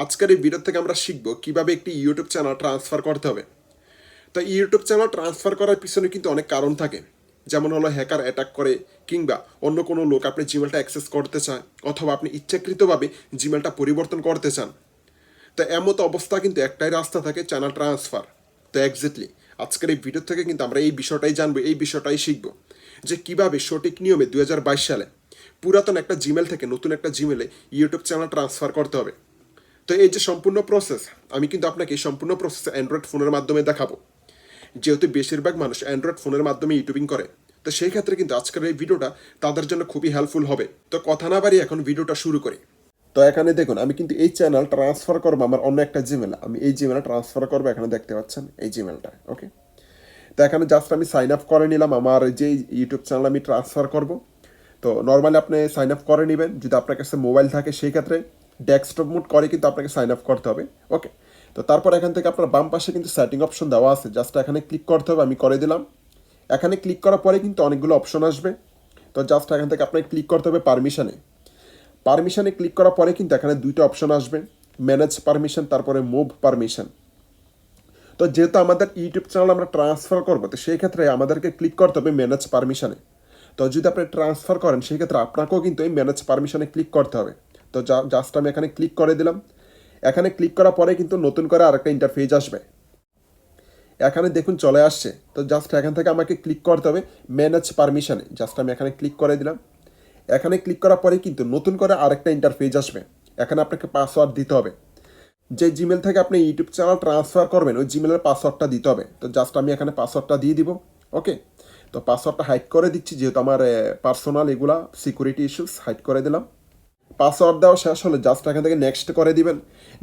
আজকের এই ভিডিও থেকে আমরা শিখব কিভাবে একটি ইউটিউব চ্যানেল ট্রান্সফার করতে হবে। তো ইউটিউব চ্যানেল ট্রান্সফার করার পিছনে কিন্তু অনেক কারণ থাকে, যেমন হলো হ্যাকার অ্যাটাক করে, কিংবা অন্য কোনো লোক আপনি জিমেলটা অ্যাক্সেস করতে চায়, অথবা আপনি ইচ্ছাকৃতভাবে জিমেলটা পরিবর্তন করতে চান। তো এমতো অবস্থা কিন্তু একটাই রাস্তা থাকে, চ্যানেল ট্রান্সফার। তো এক্স্যাক্টলি আজকের এই ভিডিও থেকে কিন্তু আমরা এই বিষয়টাই জানবো, এই বিষয়টাই শিখবো যে কিভাবে সঠিক নিয়মে 2022 সালে পুরাতন একটা জিমেল থেকে নতুন একটা জিমেলে ইউটিউব চ্যানেল ট্রান্সফার করতে হবে। তো এই যে সম্পূর্ণ প্রসেস, আমি কিন্তু আপনাকে এই সম্পূর্ণ প্রসেস অ্যান্ড্রয়েড ফোনের মাধ্যমে দেখাবো, যেহেতু বেশিরভাগ মানুষ অ্যান্ড্রয়েড ফোনের মাধ্যমে ইউটিউবিং করে। তো সেই ক্ষেত্রে কিন্তু আজকের এই ভিডিওটা তাদের জন্য খুবই হেল্পফুল হবে। তো কথা না বাড়িয়ে এখন ভিডিওটা শুরু করি। তো এখানে দেখুন, আমি কিন্তু এই চ্যানেল ট্রান্সফার করবো আমার অন্য একটা জিমেল, আমি এই জিমেলে ট্রান্সফার করবো। এখানে দেখতে পাচ্ছেন এই জিমেলটা, ওকে। তো এখানে জাস্ট আমি সাইন আপ করে নিলাম আমার যে ইউটিউব চ্যানেল আমি ট্রান্সফার করব। তো নর্মালি আপনি সাইন আপ করে নেবেন, যদি আপনার কাছে মোবাইল থাকে সেই ক্ষেত্রে ডেস্কটপ মোড করে কিন্তু আপনাকে সাইন আপ করতে হবে, ওকে। তো তারপর এখান থেকে আপনার বাম পাশে কিন্তু সেটিং অপশন দেওয়া আছে, জাস্ট এখানে ক্লিক করতে হবে, আমি করে দিলাম। এখানে ক্লিক করার পরে কিন্তু অনেকগুলো অপশন আসবে। তো জাস্ট এখান থেকে আপনাকে ক্লিক করতে হবে পারমিশনে ক্লিক করার পরে কিন্তু এখানে দুইটা অপশন আসবে, ম্যানেজ পারমিশন, তারপরে মুভ পারমিশন। তো যেহেতু আমাদের ইউটিউব চ্যানেল আমরা ট্রান্সফার করবো, তো সেই ক্ষেত্রে আমাদেরকে ক্লিক করতে হবে ম্যানেজ পারমিশনে। তো যদি আপনি ট্রান্সফার করেন সেই ক্ষেত্রে আপনাকেও কিন্তু এই ম্যানেজ পারমিশনে ক্লিক করতে হবে। তো জাস্ট আমি এখানে ক্লিক করে দিলাম। এখানে ক্লিক করার পরে কিন্তু নতুন করে আরেকটা ইন্টারফেস আসবে, এখানে দেখুন চলে আসছে। তো জাস্ট এখান থেকে আমাকে ক্লিক করতে হবে ম্যানেজ পারমিশনে, জাস্ট আমি এখানে ক্লিক করে দিলাম। এখানে ক্লিক করার পরে কিন্তু নতুন করে আরেকটা ইন্টারফেস আসবে, এখানে আপনাকে পাসওয়ার্ড দিতে হবে। যে জিমেল থেকে আপনি ইউটিউব চ্যানেল ট্রান্সফার করবেন ওই জিমেলের পাসওয়ার্ডটা দিতে হবে। তো জাস্ট আমি এখানে পাসওয়ার্ডটা দিয়ে দিব, ওকে। তো পাসওয়ার্ডটা হাইড করে দিচ্ছি, যেহেতু আমার পার্সোনাল এগুলা সিকিউরিটি ইস্যুস, হাইড করে দিলাম। পাসওয়ার্ড দেওয়া শেষ হলে জাস্ট এখান থেকে নেক্সট করে দিবেন।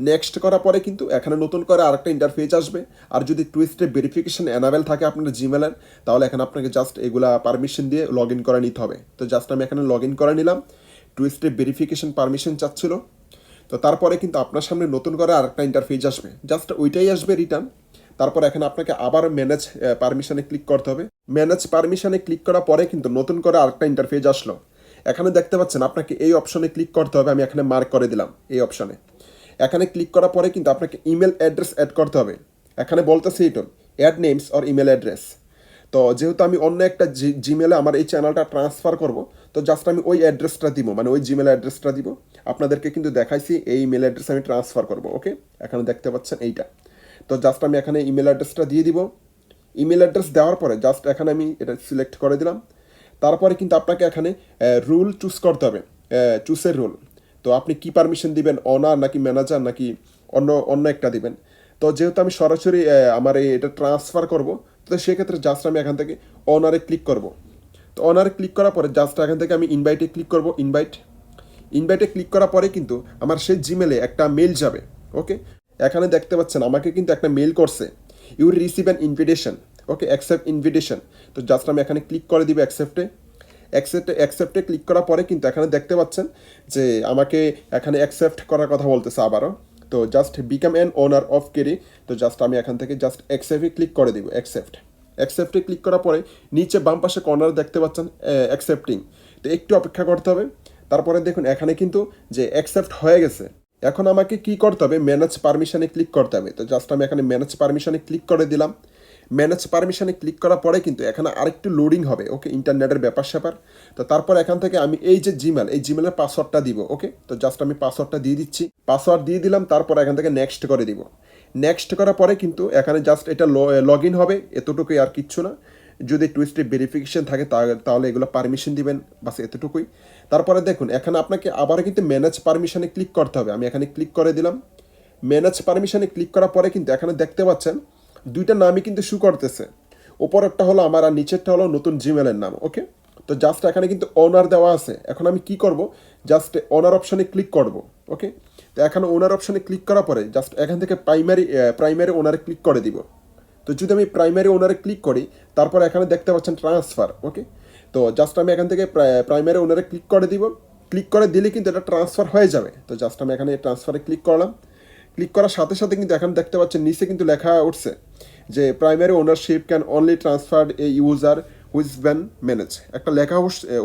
নেক্সট করার পরে কিন্তু এখানে নতুন করে আরেকটা ইন্টারফেস আসবে। আর যদি টুইস্টে ভেরিফিকেশন এনাবেল থাকে আপনার জিমেলের, তাহলে এখানে আপনাকে জাস্ট এগুলা পারমিশন দিয়ে লগ ইন করে নিতে হবে। তো জাস্ট আমি এখানে লগ ইন করে নিলাম, টুইস্টে ভেরিফিকেশন পারমিশন চাচ্ছিল। তো তারপরে কিন্তু আপনার সামনে নতুন করে আরেকটা ইন্টারফেস আসবে, জাস্ট ওইটাই আসবে রিটার্ন। তারপর এখানে আপনাকে আবার ম্যানেজ পারমিশনে ক্লিক করতে হবে। ম্যানেজ পারমিশনে ক্লিক করার পরে কিন্তু নতুন করে আরেকটা ইন্টারফেস আসলো। এখানে দেখতে পাচ্ছেন আপনাকে এই অপশনে ক্লিক করতে হবে, আমি এখানে মার্ক করে দিলাম এই অপশনে। এখানে ক্লিক করার পরে কিন্তু আপনাকে ইমেল অ্যাড্রেস অ্যাড করতে হবে। এখানে বলতেছে এটা add names or email address. তো যেহেতু আমি অন্য একটা জিমেলে আমার এই চ্যানেলটা ট্রান্সফার করব, তো জাস্ট আমি ওই অ্যাড্রেসটা দিব, মানে ওই জিমেল অ্যাড্রেসটা দিব। আপনাদেরকে কিন্তু দেখাইছি এই ইমেল অ্যাড্রেস আমি ট্রান্সফার করব, ওকে। এখানে দেখতে পাচ্ছেন এইটা। তো জাস্ট আমি এখানে ইমেল অ্যাড্রেসটা দিয়ে দিব। ইমেল অ্যাড্রেস দেওয়ার পরে জাস্ট এখানে আমি এটা সিলেক্ট করে দিলাম। তারপরে কিন্তু আপনাকে এখানে রুল চুজ করতে হবে, চুজের রুল। তো আপনি কি পারমিশন দিবেন, অনার নাকি ম্যানেজার নাকি অন্য অন্য একটা দিবেন। তো যেহেতু আমি সরাসরি আমার এটা ট্রান্সফার করব, তো সেক্ষেত্রে জাস্ট আমি এখান থেকে অনারে ক্লিক করব। তো অনারে ক্লিক করার পরে জাস্ট এখান থেকে আমি ইনভাইটে ক্লিক করব, ইনভাইটে ক্লিক করার পরে কিন্তু আমার সেই জিমেলে একটা মেল যাবে, ওকে। এখানে দেখতে পাচ্ছেন আমাকে কিন্তু একটা মেল করছে, you receive an invitation, okay, accept invitation. তো জাস্ট আমি এখানে ক্লিক করে দিব অ্যাকসেপ্টে ক্লিক করার পরে কিন্তু এখানে দেখতে পাচ্ছেন যে আমাকে এখানে অ্যাকসেপ্ট করার কথা বলতেছে আবারও। তো just become an owner of Kerry. তো জাস্ট আমি এখান থেকে জাস্ট অ্যাকসেপ্টে ক্লিক করে দিব, অ্যাকসেপ্টে ক্লিক করার পরে নিচে বাম পাশে কর্নারে দেখতে পাচ্ছেন অ্যাকসেপ্টিং। তো একটু অপেক্ষা করতে হবে। তারপরে দেখুন এখানে কিন্তু যে অ্যাকসেপ্ট হয়ে গেছে। এখন আমাকে কি করতে হবে, ম্যানেজ পারমিশনে ক্লিক করতে হবে। তো জাস্ট আমি এখানে ম্যানেজ পারমিশনে ক্লিক করে দিলাম। ম্যানেজ পারমিশনে ক্লিক করার পরে কিন্তু এখানে আরেকটু লোডিং হবে, ওকে, ইন্টারনেটের ব্যাপার স্যাপার। তো তারপর এখান থেকে আমি এই যে জিমেল, এই জিমেলের পাসওয়ার্ডটা দিব, ওকে। তো জাস্ট আমি পাসওয়ার্ডটা দিয়ে দিচ্ছি, পাসওয়ার্ড দিয়ে দিলাম। তারপর এখান থেকে নেক্সট করে দিব। নেক্সট করার পরে কিন্তু এখানে জাস্ট এটা লগ ইন হবে, এতটুকুই, আর কিচ্ছু না। যদি টুইস্টে ভেরিফিকেশন থাকে তাহলে এগুলো পারমিশন দিবেন, বাস এতটুকুই। তারপরে দেখুন এখানে আপনাকে আবার কিন্তু ম্যানেজ পারমিশনে ক্লিক করতে হবে, আমি এখানে ক্লিক করে দিলাম। ম্যানেজ পারমিশনে ক্লিক করার পরে কিন্তু এখানে দেখতে পাচ্ছেন দুইটা নামই কিন্তু শু করতেছে, ওপরেরটা হলো আমার আর নিচেরটা হলো নতুন জিমেলের নাম, ওকে। তো জাস্ট এখানে কিন্তু ওনার দেওয়া আছে। এখন আমি কি করব, জাস্ট ওনার অপশনে ক্লিক করব, ওকে। তো এখানে ওনার অপশনে ক্লিক করার পরে জাস্ট এখান থেকে প্রাইমারি ওনারে ক্লিক করে দিব। তো যদি আমি প্রাইমারি ওনারে ক্লিক করি, তারপর এখানে দেখতে পাচ্ছেন ট্রান্সফার, ওকে। তো জাস্ট আমি এখান থেকে প্রাইমারি ওনারে ক্লিক করে দিব। ক্লিক করে দিলে কিন্তু এটা ট্রান্সফার হয়ে যাবে। তো জাস্ট আমি এখানে ট্রান্সফারে ক্লিক করলাম। ক্লিক করার সাথে সাথে কিন্তু এখন দেখতে পাচ্ছেন নিচে কিন্তু লেখা উঠছে যে primary ownership can only transferred a user whose been manage, একটা লেখা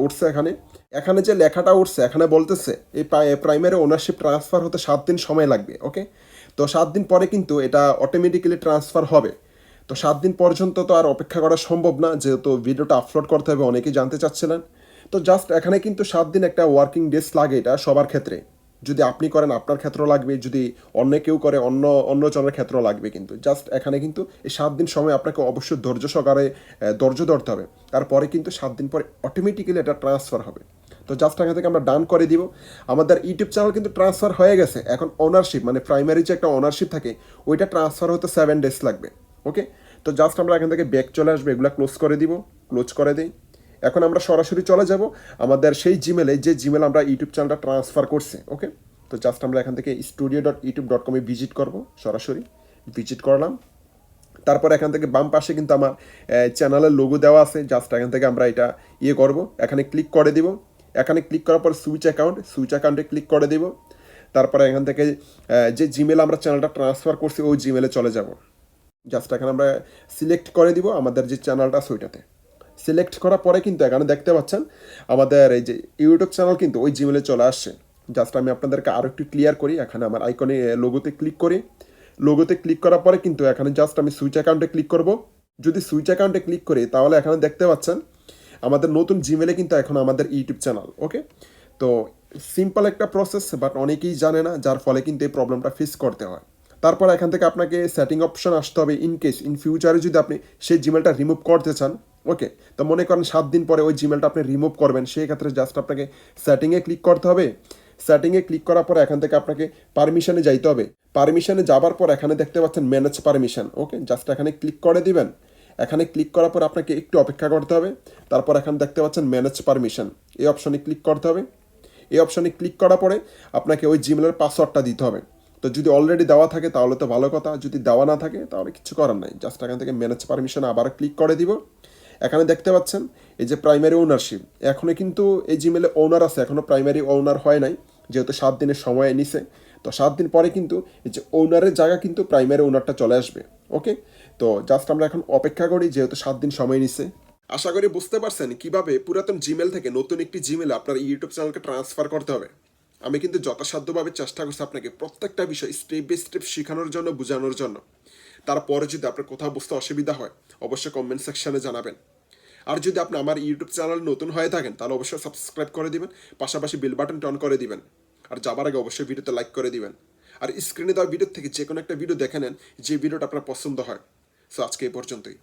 উঠছে এখানে। এখানে যে লেখাটা উঠছে এখানে বলতেছে এই প্রাইমারি ওনারশিপ ট্রান্সফার হতে 7 দিন সময় লাগবে। ওকে, তো 7 দিন পরে কিন্তু এটা অটোমেটিক্যালি ট্রান্সফার হবে। তো 7 দিন পর্যন্ত তো আর অপেক্ষা করা সম্ভব না, যেহেতু ভিডিওটা আপলোড করতে হবে, অনেকেই জানতে চাচ্ছিলেন। তো জাস্ট এখানে কিন্তু 7 দিন একটা ওয়ার্কিং ডেজ লাগে, এটা সবার ক্ষেত্রে। যদি আপনি করেন আপনার ক্ষেত্রেও লাগবে, যদি অন্য কেউ করে অন্য জনের ক্ষেত্রেও লাগবে। কিন্তু জাস্ট এখানে কিন্তু এই 7 দিন সময় আপনাকে অবশ্যই ধৈর্য সহকারে ধৈর্য ধরতে হবে। তারপরে কিন্তু 7 দিন পরে অটোমেটিক্যালি এটা ট্রান্সফার হবে। তো জাস্ট এখান থেকে আমরা ডান করে দিব। আমাদের ইউটিউব চ্যানেল কিন্তু ট্রান্সফার হয়ে গেছে। এখন ওনারশিপ মানে প্রাইমারি যে একটা ওনারশিপ থাকে ওইটা ট্রান্সফার হতে 7 ডেজ লাগবে। ওকে, তো জাস্ট আমরা এখান থেকে ব্যাক চলে আসবো, এগুলো ক্লোজ করে দিব, ক্লোজ করে দিই। এখন আমরা সরাসরি চলে যাব আমাদের সেই জিমেলে, যে জিমেল আমরা ইউটিউব চ্যানেলটা ট্রান্সফার করছি। ওকে, তো জাস্ট আমরা এখান থেকে studio.youtube.com-এ ভিজিট করব, সরাসরি ভিজিট করলাম। তারপর এখান থেকে বাম পাশে কিন্তু আমার চ্যানেলের লোগো দেওয়া আছে। জাস্ট এখান থেকে আমরা এটা করব, এখানে ক্লিক করে দিব। এখানে ক্লিক করার পর সুইচ অ্যাকাউন্টে ক্লিক করে দিব। তারপরে এখান থেকে যে জিমেল আমরা চ্যানেলটা ট্রান্সফার করছি ওই জিমেলে চলে যাব। জাস্ট এখানে আমরা সিলেক্ট করে দিব আমাদের যে চ্যানেলটা আছে ওইটাতে। সিলেক্ট করার পরে কিন্তু এখানে দেখতে পাচ্ছেন আমাদের এই যে ইউটিউব চ্যানেল কিন্তু ওই জিমেলে চলে আসছে। জাস্ট আমি আপনাদেরকে আরও একটু ক্লিয়ার করি। এখানে আমার আইকনে লোগোতে ক্লিক করি। লোগোতে ক্লিক করার পরে কিন্তু এখানে জাস্ট আমি সুইচ অ্যাকাউন্টে ক্লিক করব। যদি সুইচ অ্যাকাউন্টে ক্লিক করি তাহলে এখানে দেখতে পাচ্ছেন আমাদের নতুন জিমেলে কিন্তু এখন আমাদের ইউটিউব চ্যানেল। ওকে, তো সিম্পল একটা প্রসেস, বাট অনেকেই জানে না, যার ফলে কিন্তু এই প্রবলেমটা ফেস করতে হয়। তারপর এখান থেকে আপনাকে সেটিং অপশন আসতে হবে। ইন ফিউচারে যদি আপনি সেই জিমেলটা রিমুভ করতে চান, ওকে, তো মনে করেন 7 দিন পরে ওই জিমেলটা আপনি রিমুভ করবেন, সেই ক্ষেত্রে জাস্ট আপনাকে সেটিংয়ে ক্লিক করতে হবে। সেটিংয়ে ক্লিক করার পর এখান থেকে আপনাকে পারমিশনে যাইতে হবে। পারমিশনে যাবার পর এখানে দেখতে পাচ্ছেন ম্যানেজ পারমিশন। ওকে, জাস্ট এখানে ক্লিক করে দিবেন। এখানে ক্লিক করার পর আপনাকে একটু অপেক্ষা করতে হবে। তারপর এখানে দেখতে পাচ্ছেন ম্যানেজ পারমিশন, এই অপশনে ক্লিক করতে হবে। এই অপশনে ক্লিক করার পরে আপনাকে ওই জিমেলের পাসওয়ার্ডটা দিতে হবে। তো যদি অলরেডি দেওয়া থাকে তাহলে তো ভালো কথা, যদি দেওয়া না থাকে তাহলে কিছু করার নাই। জাস্ট এখান থেকে ম্যানেজ পারমিশন আবার ক্লিক করে দিব। এখানে দেখতে পাচ্ছেন এই যে প্রাইমারি ওনারশিপ, এখনও কিন্তু এই জিমেলে ওনার আছে, এখনও প্রাইমারি ওনার হয় নাই, যেহেতু 7 দিনের সময় নিছে। তো 7 দিন পরে কিন্তু এই যে ওনারের জায়গা কিন্তু প্রাইমারি ওনারটা চলে আসবে। ওকে, তো জাস্ট আমরা এখন অপেক্ষা করি, যেহেতু 7 দিন সময় নিছে। আশা করি বুঝতে পারছেন কিভাবে পুরাতন জিমেল থেকে নতুন একটি জিমেলে আপনার ইউটিউব চ্যানেলকে ট্রান্সফার করতে হবে। আমি কিন্তু যথাসাধ্যভাবে চেষ্টা করছি আপনাকে প্রত্যেকটা বিষয় স্টেপ বাই স্টেপ শেখানোর জন্য, বোঝানোর জন্য। তারপরে যদি আপনার কোথাও বুঝতে অসুবিধা হয় অবশ্যই কমেন্ট সেকশনে জানাবেন। আর যদি আপনি আমার ইউটিউব চ্যানেল নতুন হয়ে থাকেন তাহলে অবশ্যই সাবস্ক্রাইব করে দিবেন, পাশাপাশি বেল বাটনটা অন করে দিবেন। আর যাবার আগে অবশ্যই ভিডিওতে লাইক করে দিবেন। আর স্ক্রিনে দেওয়া ভিডিও থেকে যে কোনো একটা ভিডিও দেখে নেন যে ভিডিওটা আপনার পছন্দ হয়। সো আজকে এই পর্যন্তই।